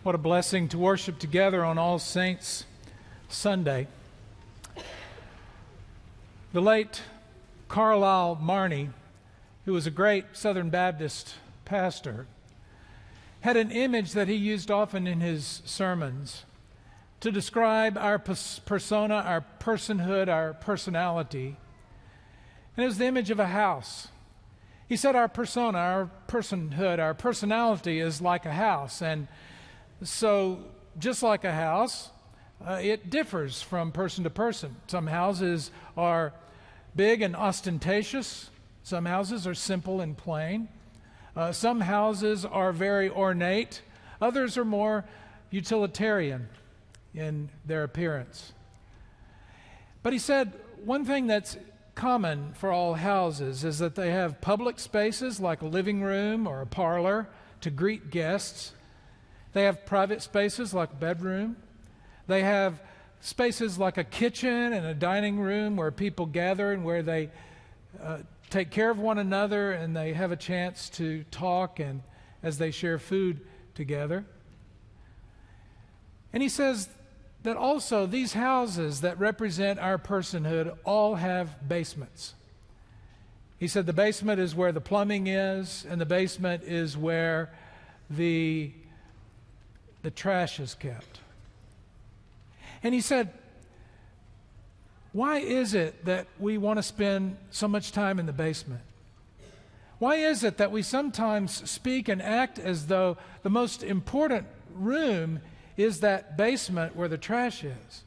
What a blessing to worship together on All Saints Sunday. The late Carlisle Marney, who was a great Southern Baptist pastor, had an image that he used often in his sermons to describe our persona, our personhood, our personality. And it was the image of a house. He said our persona, our personhood, our personality is like a house. And so just like a house, it differs from person to person. Some houses are big and ostentatious. Some houses are simple and plain. Some houses are very ornate. Others are more utilitarian in their appearance. But he said one thing that's common for all houses is that they have public spaces like a living room or a parlor to greet guests. They have private spaces like a bedroom. They have spaces like a kitchen and a dining room where people gather and where they take care of one another and they have a chance to talk and as they share food together. And he says that also these houses that represent our personhood all have basements. He said the basement is where the plumbing is, and the basement is where the trash is kept. And he said, why is it that we want to spend so much time in the basement? Why is it that we sometimes speak and act as though the most important room is that basement where the trash is?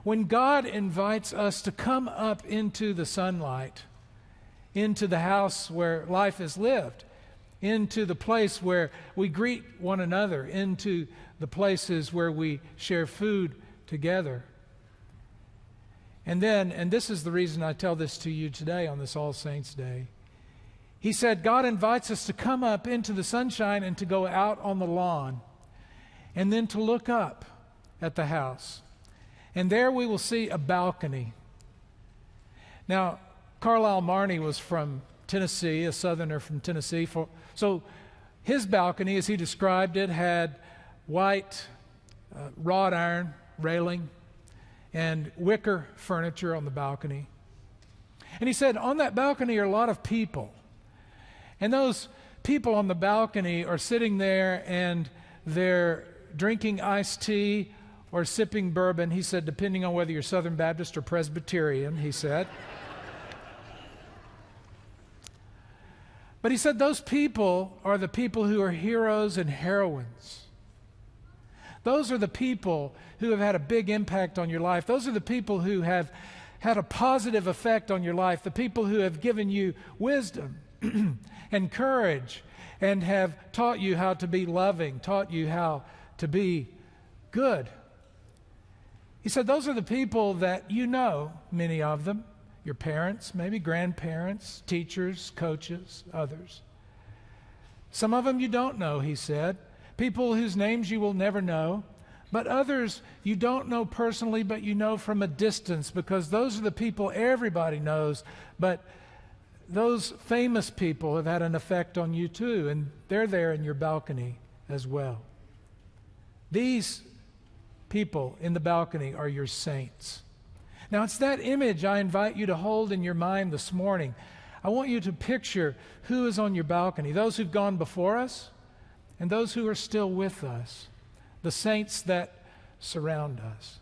When God invites us to come up into the sunlight, into the house where life is lived, into the place where we greet one another, into the places where we share food together. And then, and this is the reason I tell this to you today on this All Saints Day, he said God invites us to come up into the sunshine and to go out on the lawn and then to look up at the house. And there we will see a balcony. Now, Carlisle Marney was from Tennessee, a southerner from Tennessee. So his balcony, as he described it, had white wrought iron railing and wicker furniture on the balcony. And he said on that balcony are a lot of people. And those people on the balcony are sitting there and they're drinking iced tea or sipping bourbon. He said, depending on whether you're Southern Baptist or Presbyterian, he said. But he said those people are the people who are heroes and heroines. Those are the people who have had a big impact on your life. Those are the people who have had a positive effect on your life. The people who have given you wisdom and courage and have taught you how to be loving, taught you how to be good. He said those are the people that you know, many of them. Your parents, maybe grandparents, teachers, coaches, others. Some of them you don't know, he said. People whose names you will never know. But others you don't know personally, but you know from a distance, because those are the people everybody knows. But those famous people have had an effect on you too, and they're there in your balcony as well. These people in the balcony are your saints. Now, it's that image I invite you to hold in your mind this morning. I want you to picture who is on your balcony, those who've gone before us and those who are still with us, the saints that surround us.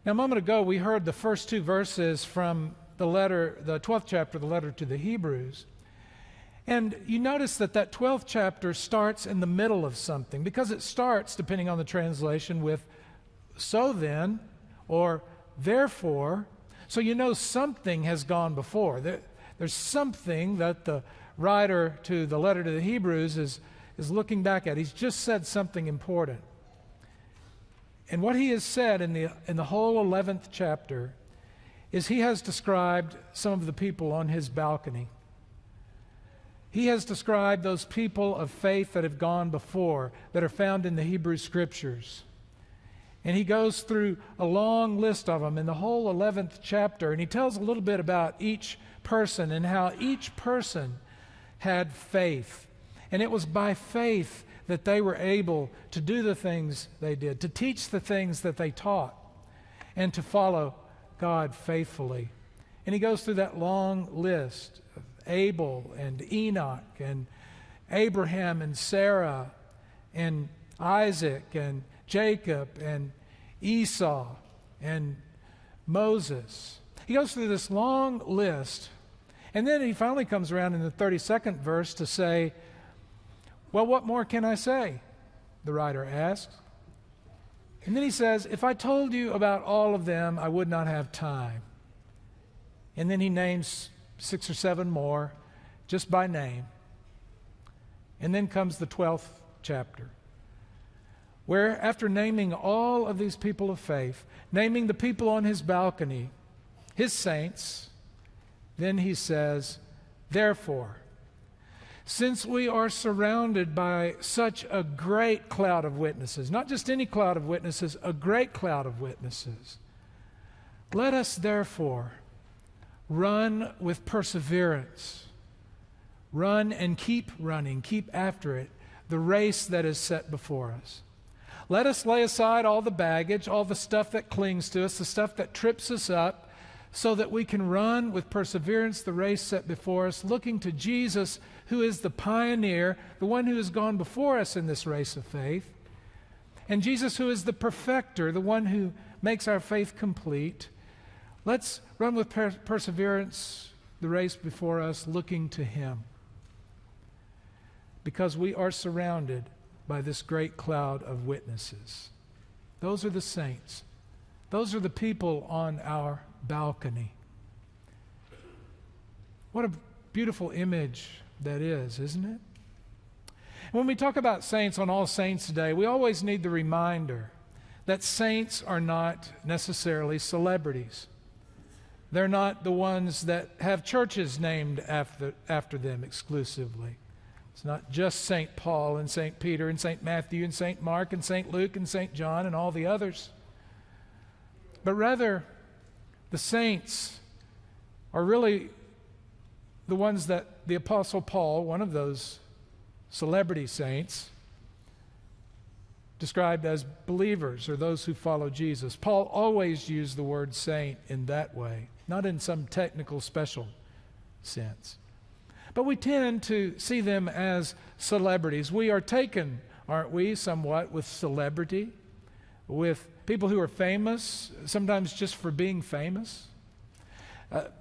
Now, a moment ago, we heard the first two verses from the 12th chapter of the letter to the Hebrews. And you notice that 12th chapter starts in the middle of something, because it starts, depending on the translation, with so then, or therefore. So you know something has gone before. There's something that the writer to the letter to the Hebrews is looking back at. He's just said something important. And what he has said in the whole 11th chapter is he has described some of the people on his balcony. He has described those people of faith that have gone before, that are found in the Hebrew Scriptures. And he goes through a long list of them in the whole 11th chapter, and he tells a little bit about each person and how each person had faith. And it was by faith that they were able to do the things they did, to teach the things that they taught, and to follow God faithfully. And he goes through that long list of Abel and Enoch and Abraham and Sarah and Isaac and Jacob and Esau and Moses. He goes through this long list, and then he finally comes around in the 32nd verse to say, well, what more can I say? The writer asks. And then he says, if I told you about all of them, I would not have time. And then he names 6 or 7 more, just by name. And then comes the 12th chapter, where after naming all of these people of faith, naming the people on his balcony, his saints, then he says, therefore, since we are surrounded by such a great cloud of witnesses, not just any cloud of witnesses, a great cloud of witnesses, let us therefore run with perseverance. Run and keep running, keep after it, the race that is set before us. Let us lay aside all the baggage, all the stuff that clings to us, the stuff that trips us up, so that we can run with perseverance the race set before us, looking to Jesus, who is the pioneer, the one who has gone before us in this race of faith, and Jesus, who is the perfecter, the one who makes our faith complete. Let's run with perseverance the race before us, looking to him, because we are surrounded by this great cloud of witnesses. Those are the saints. Those are the people on our balcony. What a beautiful image that is, isn't it? When we talk about saints on All Saints Day, we always need the reminder that saints are not necessarily celebrities. They're not the ones that have churches named after them exclusively. It's not just St. Paul and St. Peter and St. Matthew and St. Mark and St. Luke and St. John and all the others. But rather, the saints are really the ones that the Apostle Paul, one of those celebrity saints, described as believers, or those who follow Jesus. Paul always used the word saint in that way, not in some technical special sense. But we tend to see them as celebrities. We are taken, aren't we, somewhat with celebrity, with people who are famous, sometimes just for being famous.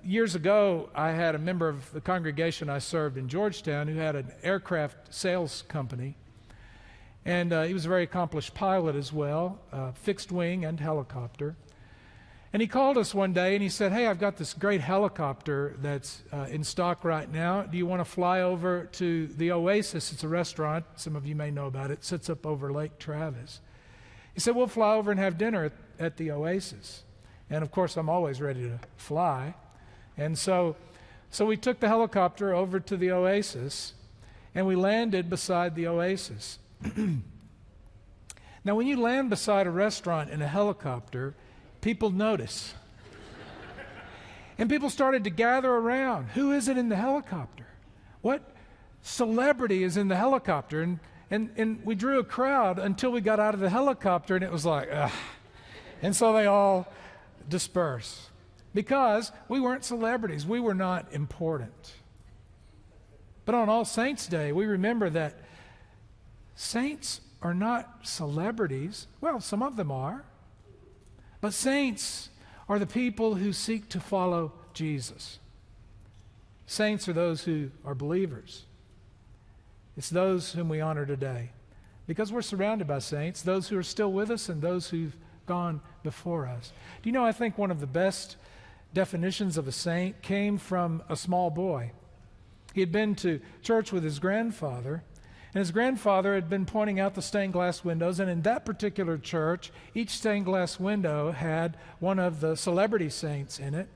Years ago, I had a member of the congregation I served in Georgetown who had an aircraft sales company. And he was a very accomplished pilot as well, fixed wing and helicopter. And he called us one day and he said, hey, I've got this great helicopter that's in stock right now. Do you want to fly over to the Oasis? It's a restaurant. Some of you may know about it. It sits up over Lake Travis. He said, we'll fly over and have dinner at the Oasis. And of course, I'm always ready to fly. And so we took the helicopter over to the Oasis and we landed beside the Oasis. Now, when you land beside a restaurant in a helicopter, people notice. And people started to gather around. Who is it in the helicopter? What celebrity is in the helicopter? And we drew a crowd until we got out of the helicopter, and it was like, ugh. And so they all dispersed because we weren't celebrities. We were not important. But on All Saints' Day, we remember that saints are not celebrities. Well, some of them are. But saints are the people who seek to follow Jesus. Saints are those who are believers. It's those whom we honor today. Because we're surrounded by saints, those who are still with us and those who've gone before us. Do you know, I think one of the best definitions of a saint came from a small boy. He had been to church with his grandfather, and his grandfather had been pointing out the stained glass windows, and in that particular church, each stained glass window had one of the celebrity saints in it.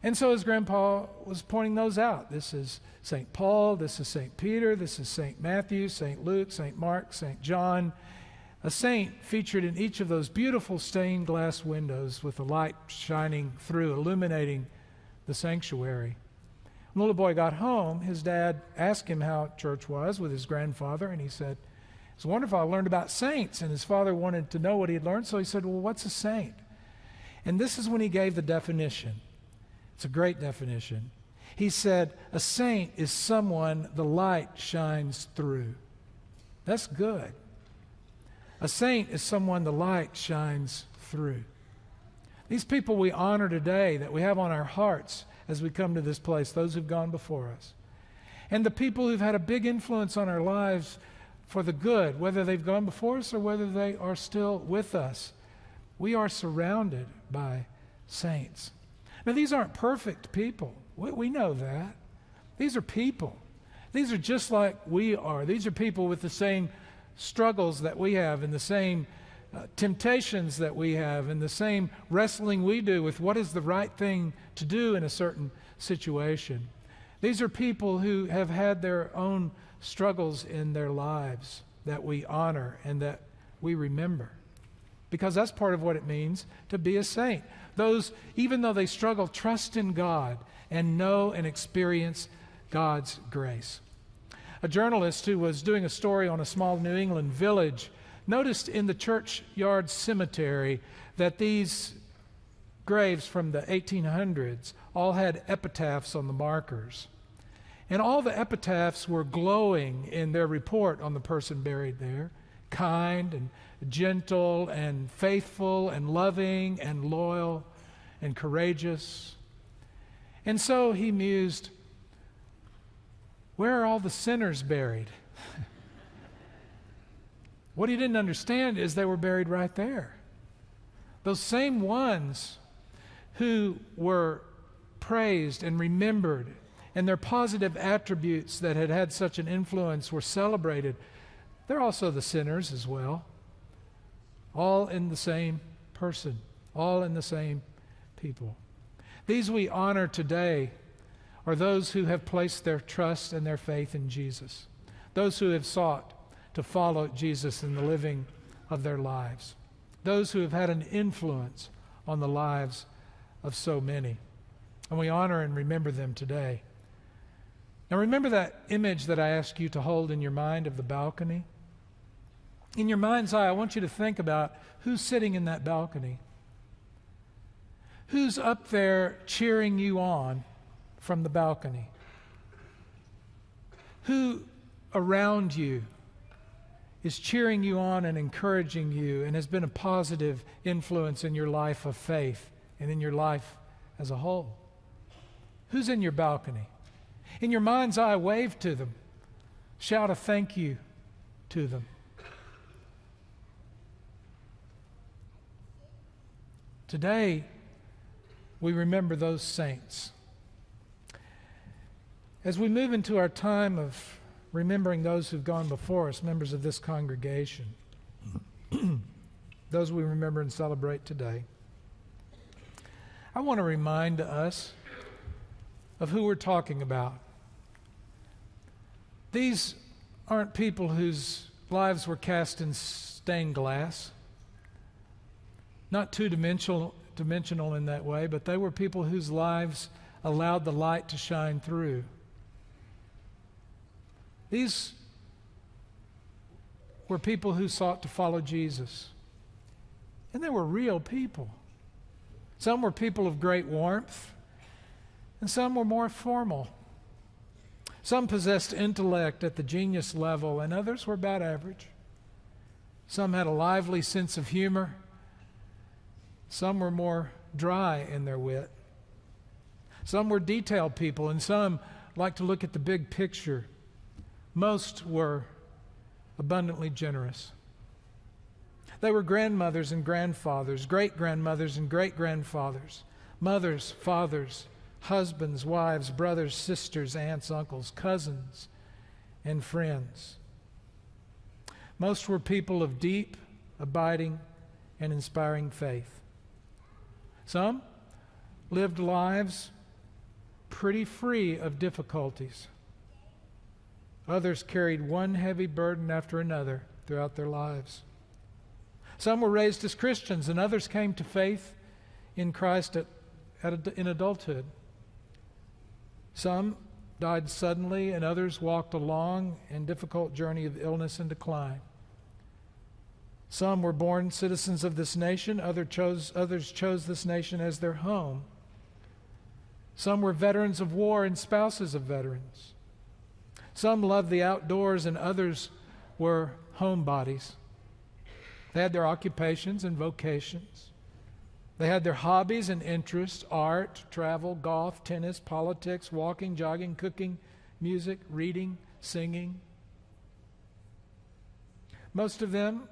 And so his grandpa was pointing those out. This is St. Paul, this is St. Peter, this is St. Matthew, St. Luke, St. Mark, St. John. A saint featured in each of those beautiful stained glass windows with the light shining through, illuminating the sanctuary. When the little boy got home, his dad asked him how church was with his grandfather, and he said, It's wonderful. I learned about saints, and his father wanted to know what he had learned, so he said, well, what's a saint? And this is when he gave the definition. It's a great definition. He said, a saint is someone the light shines through. That's good. A saint is someone the light shines through. These people we honor today, that we have on our hearts as we come to this place, those who've gone before us, and the people who've had a big influence on our lives for the good, whether they've gone before us or whether they are still with us, we are surrounded by saints. Now, these aren't perfect people. We know that. These are people. These are just like we are. These are people with the same struggles that we have and the same temptations that we have and the same wrestling we do with what is the right thing to do in a certain situation. These are people who have had their own struggles in their lives that we honor and that we remember, because that's part of what it means to be a saint. Those, even though they struggle, trust in God and know and experience God's grace. A journalist who was doing a story on a small New England village noticed in the churchyard cemetery that these graves from the 1800s all had epitaphs on the markers. And all the epitaphs were glowing in their report on the person buried there. Kind and gentle and faithful and loving and loyal and courageous. And so he mused, where are all the sinners buried? What he didn't understand is they were buried right there. Those same ones who were praised and remembered, and their positive attributes that had had such an influence were celebrated, they're also the sinners as well. All in the same person, all in the same people. These we honor today are those who have placed their trust and their faith in Jesus, those who have sought to follow Jesus in the living of their lives, those who have had an influence on the lives of so many. And we honor and remember them today. Now remember that image that I asked you to hold in your mind of the balcony? In your mind's eye, I want you to think about who's sitting in that balcony. Who's up there cheering you on from the balcony? Who around you is cheering you on and encouraging you and has been a positive influence in your life of faith and in your life as a whole? Who's in your balcony? In your mind's eye, wave to them. Shout a thank you to them. Today, we remember those saints. As we move into our time of remembering those who've gone before us, members of this congregation, those we remember and celebrate today, I want to remind us of who we're talking about. These aren't people whose lives were cast in stained glass, not two-dimensional in that way, but they were people whose lives allowed the light to shine through. These were people who sought to follow Jesus. And they were real people. Some were people of great warmth, and some were more formal. Some possessed intellect at the genius level, and others were about average. Some had a lively sense of humor. Some were more dry in their wit. Some were detailed people, and some liked to look at the big picture. Most were abundantly generous. They were grandmothers and grandfathers, great-grandmothers and great-grandfathers, mothers, fathers, husbands, wives, brothers, sisters, aunts, uncles, cousins, and friends. Most were people of deep, abiding, and inspiring faith. Some lived lives pretty free of difficulties. Others carried one heavy burden after another throughout their lives. Some were raised as Christians, and others came to faith in Christ in adulthood. Some died suddenly, and others walked a long and difficult journey of illness and decline. Some were born citizens of this nation. Others chose this nation as their home. Some were veterans of war and spouses of veterans. Some loved the outdoors, and others were homebodies. They had their occupations and vocations. They had their hobbies and interests: art, travel, golf, tennis, politics, walking, jogging, cooking, music, reading, singing. Most of them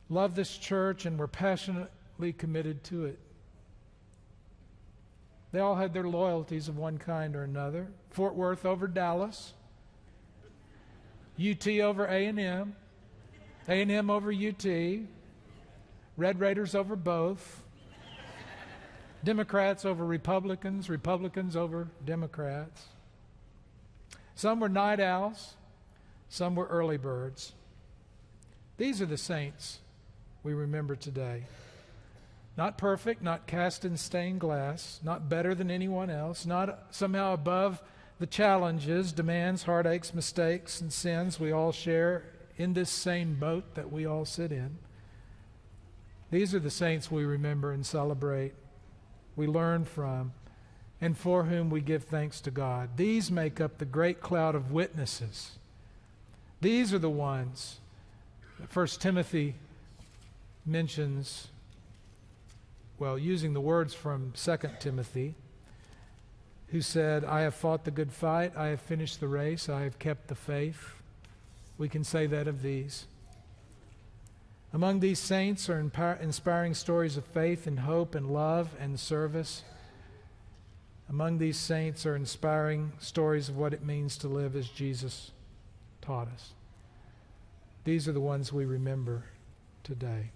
loved this church and were passionately committed to it. They all had their loyalties of one kind or another. Fort Worth over Dallas, UT over A&M, A&M over UT, Red Raiders over both, Democrats over Republicans, Republicans over Democrats. Some were night owls, some were early birds. These are the saints we remember today. Not perfect, not cast in stained glass, not better than anyone else, not somehow above the challenges, demands, heartaches, mistakes, and sins we all share in this same boat that we all sit in. These are the saints we remember and celebrate, we learn from, and for whom we give thanks to God. These make up the great cloud of witnesses. These are the ones that 1 Timothy mentions, well, using the words from 2 Timothy, who said, I have fought the good fight, I have finished the race, I have kept the faith. We can say that of these. Among these saints are inspiring stories of faith and hope and love and service. Among these saints are inspiring stories of what it means to live as Jesus taught us. These are the ones we remember today.